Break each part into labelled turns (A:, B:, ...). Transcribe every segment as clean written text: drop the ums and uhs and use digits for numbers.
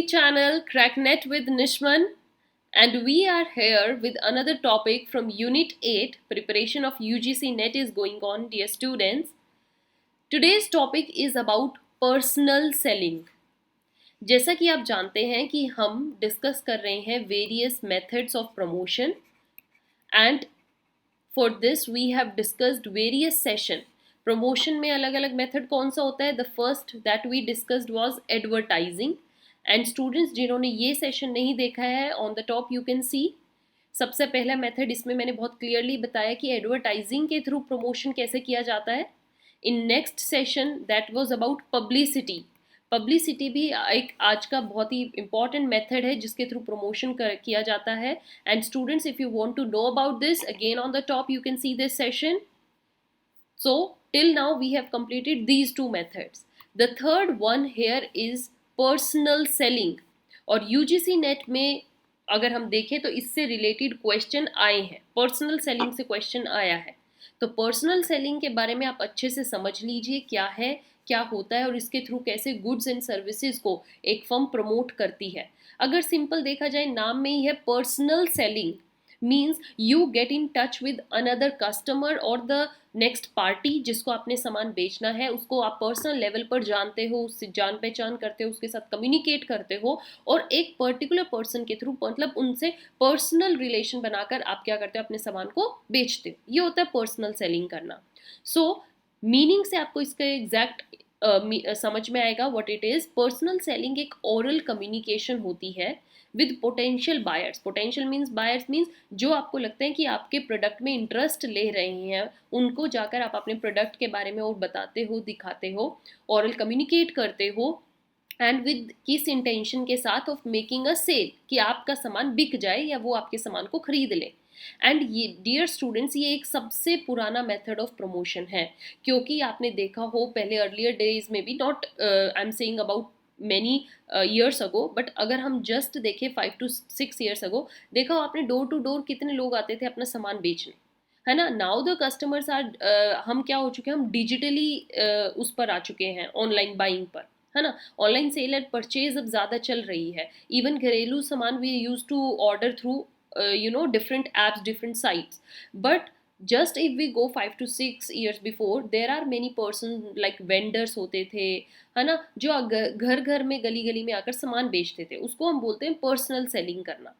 A: YouTube channel CrackNet with Nishman, and we are here with another topic from Unit 8. Preparation of UGC NET is going on, dear students. Today's topic is about personal selling. जैसा कि आप जानते हैं कि हम discuss कर रहे हैं various methods of promotion and for this we have discussed various session. Promotion में अलग अलग मेथड कौन सा होता है? The first that we discussed was advertising. And students जिन्होंने ये सेशन नहीं देखा है, on the top you can see. सबसे पहला मेथड इसमें मैंने बहुत क्लियरली बताया कि एडवर्टाइजिंग के थ्रू प्रमोशन कैसे किया जाता है. In next session that was about publicity. Publicity भी एक आज का बहुत ही इंपॉर्टेंट मेथड है जिसके थ्रू प्रमोशन किया जाता है. And students, if you want to know about this, again on the top you can see this session. So till now we have completed these two methods. The third one here is personal selling. और UGC net में अगर हम देखें तो इससे related question आए हैं. Personal selling से क्वेश्चन आया है. तो पर्सनल सेलिंग के बारे में आप अच्छे से समझ लीजिए क्या है, क्या होता है और इसके थ्रू कैसे गुड्स एंड सर्विसेज को एक फर्म प्रमोट करती है. अगर सिंपल देखा जाए, नाम में ही है personal selling. Means you get in touch with another customer और द नेक्स्ट पार्टी जिसको आपने सामान बेचना है, उसको आप पर्सनल लेवल पर जानते हो, उससे जान पहचान करते हो, उसके साथ कम्युनिकेट करते हो और एक पर्टिकुलर पर्सन के थ्रू मतलब उनसे पर्सनल रिलेशन बनाकर आप क्या करते हो, अपने सामान को बेचते हो. ये होता है पर्सनल सेलिंग करना. सो मीनिंग से आपको इसका एग्जैक्ट समझ में आएगा what it is. Personal selling एक ओरल कम्युनिकेशन होती है with potential buyers. Potential means buyers means जो आपको लगता है कि आपके प्रोडक्ट में इंटरेस्ट ले रहे हैं, उनको जाकर आप अपने प्रोडक्ट के बारे में और बताते हो, दिखाते हो, ओरल कम्युनिकेट करते हो. एंड विद किस इंटेंशन के साथ? ऑफ मेकिंग अ सेल, कि आपका सामान बिक जाए या वो आपके सामान को खरीद ले. एंड ये डियर स्टूडेंट्स, ये एक सबसे पुराना मेथड ऑफ प्रमोशन है. क्योंकि आपने देखा हो पहले अर्लियर डेज में भी, not I am saying about many years ago, but अगर हम जस्ट देखें 5 to 6 ईयर्स अगो, देखा हो आपने डोर टू डोर कितने लोग आते थे अपना सामान बेचने, है ना. नाउ द कस्टमर्स आर हम क्या हो चुके हैं, हम डिजिटली उस पर आ चुके हैं, ऑनलाइन बाइंग पर, है ना. ऑनलाइन सेल एंड परचेज अब ज़्यादा चल रही है. इवन घरेलू सामान we use to order through different apps, different sites. But just if we go 5 to 6 years before, there are many persons like vendors होते थे, है ना, जो घर घर में गली गली में आकर सामान बेचते थे. उसको हम बोलते हैं पर्सनल सेलिंग करना.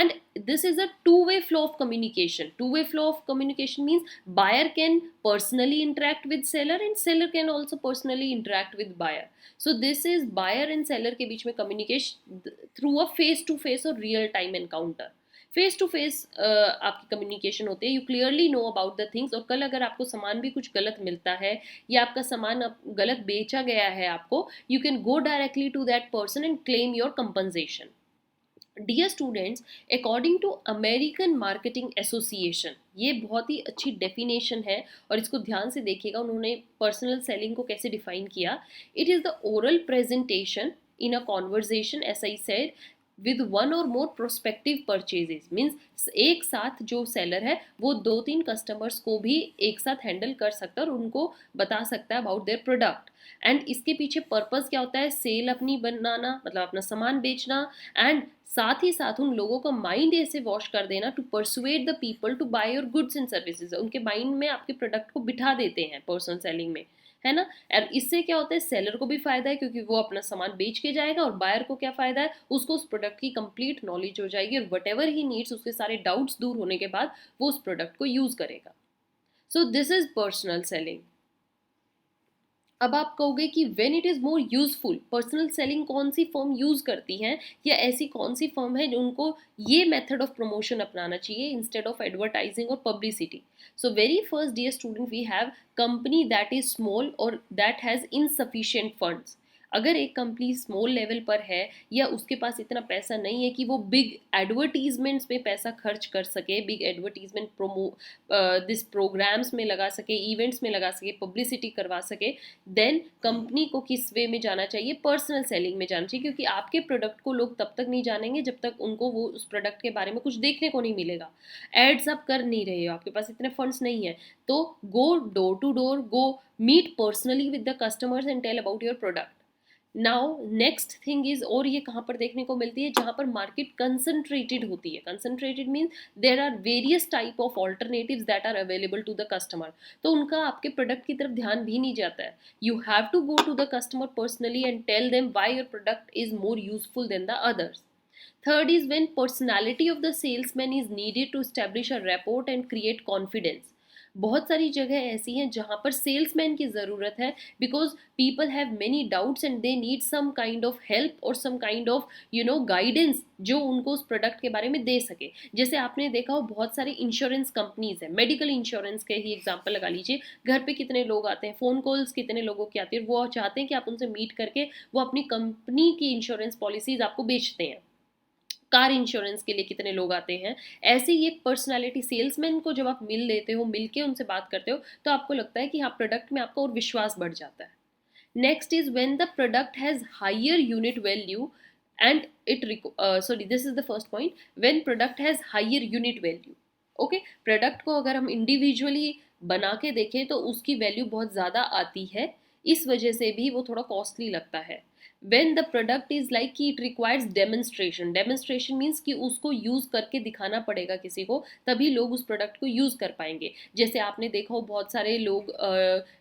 A: And this is a two-way flow of communication. Two-way flow of communication means buyer can personally interact with seller and seller can also personally interact with buyer. So this is buyer and seller के बीच में communication through a face-to-face और real-time encounter. Face to face आपकी communication होती है. You clearly know about the things. और कल अगर आपको सामान भी कुछ गलत मिलता है या आपका सामान गलत बेचा गया है आपको, you can go directly to that person and claim your compensation. Dear students, according to American marketing association, ये बहुत ही अच्छी डेफिनेशन है और इसको ध्यान से देखिएगा उन्होंने पर्सनल सेलिंग को कैसे डिफाइन किया. It is the oral presentation in a conversation, S I said, with one or more prospective purchases. Means एक साथ जो सेलर है वो 2-3 कस्टमर्स को भी एक साथ हैंडल कर सकता है और उनको बता सकता है अबाउट देयर प्रोडक्ट. एंड इसके पीछे पर्पस क्या होता है? सेल अपनी बनाना, मतलब अपना सामान बेचना, एंड साथ ही साथ उन लोगों का माइंड ऐसे वॉश कर देना to persuade the people to buy your goods and services. उनके माइंड में आपके प्रोडक्ट को बिठा देते हैं पर्सनल सेलिंग में, है ना. और इससे क्या होता है? सेलर को भी फायदा है क्योंकि वो अपना सामान बेच के जाएगा, और बायर को क्या फायदा है? उसको उस प्रोडक्ट की कंप्लीट नॉलेज हो जाएगी और वट एवर ही नीड्स, उसके सारे डाउट्स दूर होने के बाद वो उस प्रोडक्ट को यूज करेगा. So this is personal selling. अब आप कहोगे कि when it is more useful, personal selling कौन सी फर्म यूज़ करती हैं या ऐसी कौन सी फर्म है जो उनको ये मेथड ऑफ प्रमोशन अपनाना चाहिए इंस्टेड ऑफ एडवर्टाइजिंग और publicity. So very first dear student, we have company that is small और दैट हैज़ इनसफिशिएंट फंड्स. अगर एक कंपनी स्मॉल लेवल पर है या उसके पास इतना पैसा नहीं है कि वो बिग एडवर्टीजमेंट्स में पैसा खर्च कर सके, बिग एडवर्टीजमेंट दिस प्रोग्राम्स में लगा सके, इवेंट्स में लगा सके, पब्लिसिटी करवा सके, देन कंपनी को किस वे में जाना चाहिए? पर्सनल सेलिंग में जाना चाहिए. क्योंकि आपके प्रोडक्ट को लोग तब तक नहीं जानेंगे जब तक उनको वो उस प्रोडक्ट के बारे में कुछ देखने को नहीं मिलेगा. एड्स आप कर नहीं रहे हो, आपके पास इतने फंड्स नहीं है, तो go door to door, go meet personally with the customers and tell about your product. Now next thing is, और ये कहाँ पर देखने को मिलती है, जहाँ पर मार्केट कंसंट्रेटेड होती है. Concentrated means there are various type of alternatives that are available to the customer. तो उनका आपके प्रोडक्ट की तरफ ध्यान भी नहीं जाता है. You have to go to the customer personally and tell them why your product is more useful than the others. Third is when personality of the salesman is needed to establish a rapport and create confidence. बहुत सारी जगह ऐसी हैं जहाँ पर salesman की ज़रूरत है, because people have many doubts and they need some kind of help और सम काइंड ऑफ गाइडेंस जो उनको उस प्रोडक्ट के बारे में दे सके. जैसे आपने देखा हो बहुत सारे इंश्योरेंस कंपनीज हैं, मेडिकल इंश्योरेंस के ही एग्जांपल लगा लीजिए. घर पे कितने लोग आते हैं, फ़ोन कॉल्स कितने लोगों की आती है, वो चाहते हैं कि आप उनसे मीट करके वो अपनी कंपनी की इंश्योरेंस पॉलिसीज आपको बेचते हैं. कार इंश्योरेंस के लिए कितने लोग आते हैं. ऐसे ही एक पर्सनालिटी सेल्समैन को जब आप मिल लेते हो, मिल के उनसे बात करते हो, तो आपको लगता है कि हाँ, प्रोडक्ट में आपका और विश्वास बढ़ जाता है. Next is when the product has higher unit value and sorry, this is the first point, when product has higher unit value. Okay, product को अगर हम इंडिविजुअली बना के देखें तो उसकी वैल्यू बहुत ज़्यादा आती है, इस वजह से भी वो थोड़ा कॉस्टली लगता है. when the product is like कि it requires demonstration means कि उसको यूज करके दिखाना पड़ेगा किसी को, तभी लोग उस प्रोडक्ट को यूज कर पाएंगे. जैसे आपने देखा हो बहुत सारे लोग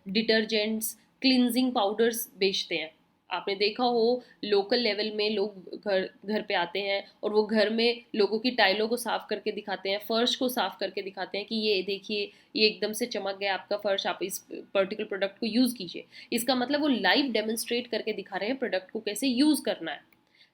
A: डिटर्जेंट्स, क्लिनजिंग पाउडर्स बेचते हैं. आपने देखा हो लोकल लेवल में लोग घर घर पे आते हैं और वो घर में लोगों की टाइलों को साफ करके दिखाते हैं, फर्श को साफ करके दिखाते हैं कि ये देखिए ये एकदम से चमक गया आपका फर्श, आप इस पर्टिकुलर प्रोडक्ट को यूज़ कीजिए. इसका मतलब वो लाइव डेमोन्स्ट्रेट करके दिखा रहे हैं प्रोडक्ट को कैसे यूज़ करना है.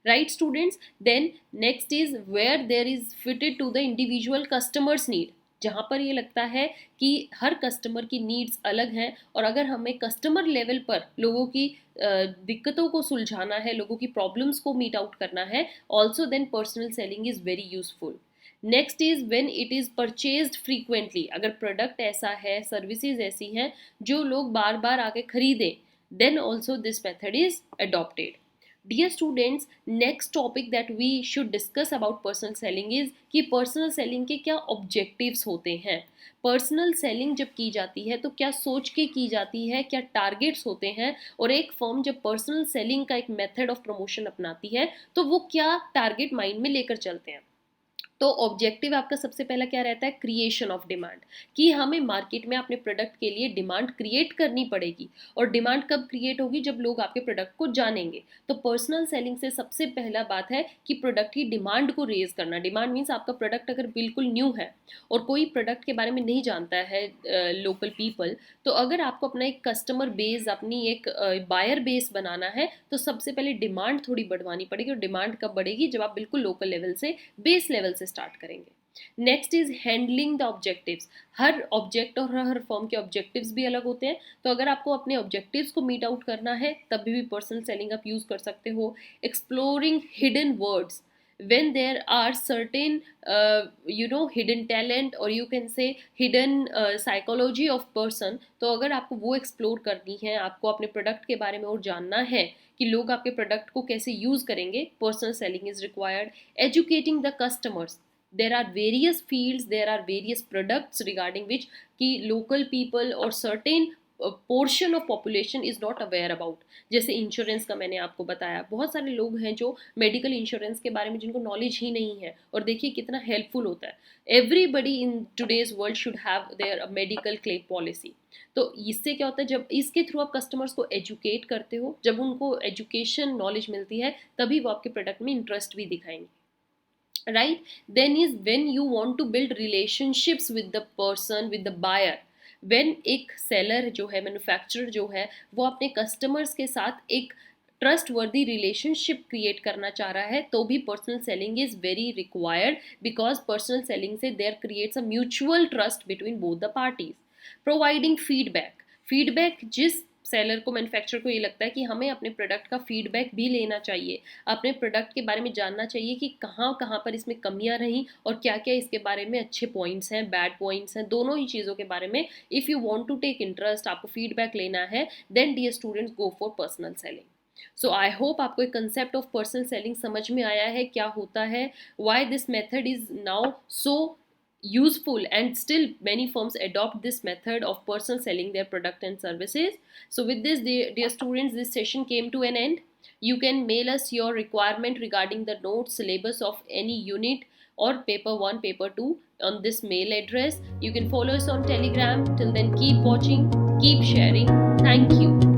A: Right students, then next is where there is fitted to the individual customers need. जहाँ पर ये लगता है कि हर कस्टमर की नीड्स अलग हैं, और अगर हमें कस्टमर लेवल पर लोगों की दिक्कतों को सुलझाना है, लोगों की प्रॉब्लम्स को मीट आउट करना है, also then personal selling is very useful. Next is when it is purchased frequently. अगर प्रोडक्ट ऐसा है, सर्विसेज ऐसी हैं जो लोग बार बार आके खरीदें, then also this method is adopted. Dear students, next topic that we should discuss about personal selling is कि personal selling के क्या objectives होते हैं. पर्सनल सेलिंग जब की जाती है तो क्या सोच के की जाती है, क्या टारगेट्स होते हैं, और एक फर्म जब पर्सनल सेलिंग का एक मेथड ऑफ प्रमोशन अपनाती है तो वो क्या टारगेट माइंड में लेकर चलते हैं. तो ऑब्जेक्टिव आपका सबसे पहला क्या रहता है, क्रिएशन ऑफ डिमांड, कि हमें मार्केट में अपने प्रोडक्ट के लिए डिमांड क्रिएट करनी पड़ेगी. और डिमांड कब क्रिएट होगी, जब लोग आपके प्रोडक्ट को जानेंगे. तो पर्सनल सेलिंग से सबसे पहला बात है कि प्रोडक्ट की डिमांड को रेज करना. डिमांड मीन्स आपका प्रोडक्ट अगर बिल्कुल न्यू है और कोई प्रोडक्ट के बारे में नहीं जानता है लोकल पीपल, तो अगर आपको अपना एक कस्टमर बेस, अपनी एक बायर बेस बनाना है, तो सबसे पहले डिमांड थोड़ी बढ़वानी पड़ेगी. और डिमांड कब बढ़ेगी, जब आप बिल्कुल लोकल लेवल से, बेस लेवल से स्टार्ट करेंगे. Next is handling the objectives. Her object और हर फॉर्म के ऑब्जेक्टिव्स भी अलग होते हैं, तो अगर आपको अपने ऑब्जेक्टिव्स को मीट आउट करना है तभी भी पर्सनल सेलिंग आप यूज कर सकते हो. Exploring hidden words, when there are certain hidden talent, or you can say hidden psychology of person. तो अगर आपको वो एक्सप्लोर करनी है, आपको अपने प्रोडक्ट के बारे में और जानना है कि लोग आपके प्रोडक्ट को कैसे यूज़ करेंगे, personal selling is required. Educating the customers, there are various fields, there are various products regarding which कि local people और certain portion of population is not aware about. जैसे इंश्योरेंस का मैंने आपको बताया, बहुत सारे लोग हैं जो मेडिकल इंश्योरेंस के बारे में जिनको नॉलेज ही नहीं है, और देखिए कितना हेल्पफुल होता है. Everybody in today's world should have their medical claim policy. तो इससे क्या होता है, जब इसके थ्रू आप कस्टमर्स को एजुकेट करते हो, जब उनको एजुकेशन नॉलेज मिलती है, तभी वो आपके प्रोडक्ट में इंटरेस्ट भी दिखाएंगे. Right, then is when you want to build relationships with the person, with the buyer. when एक सेलर जो है, मैन्युफैक्चरर जो है, वो अपने कस्टमर्स के साथ एक ट्रस्ट वर्दी रिलेशनशिप क्रिएट करना चाह रहा है, तो भी personal selling is very required, because personal selling से there creates a mutual trust between both the parties. Providing feedback, feedback जिस सेलर को, मैन्युफैक्चरर को ये लगता है कि हमें अपने प्रोडक्ट का फीडबैक भी लेना चाहिए, अपने प्रोडक्ट के बारे में जानना चाहिए कि कहाँ कहाँ पर इसमें कमियाँ रहीं और क्या क्या इसके बारे में अच्छे पॉइंट्स हैं, बैड पॉइंट्स हैं, दोनों ही चीज़ों के बारे में. If you want to take interest, आपको फीडबैक लेना है, then dear students go for personal selling. So I hope आपको एक कंसेप्ट ऑफ पर्सनल सेलिंग समझ में आया है, क्या होता है, why this method is now so useful, and still many firms adopt this method of personal selling their product and services. So with this, dear students, this session came to an end. You can mail us your requirement regarding the notes syllabus of any unit or paper 1, paper 2 on this mail address. You can follow us on Telegram. Till then, keep watching, keep sharing. Thank you.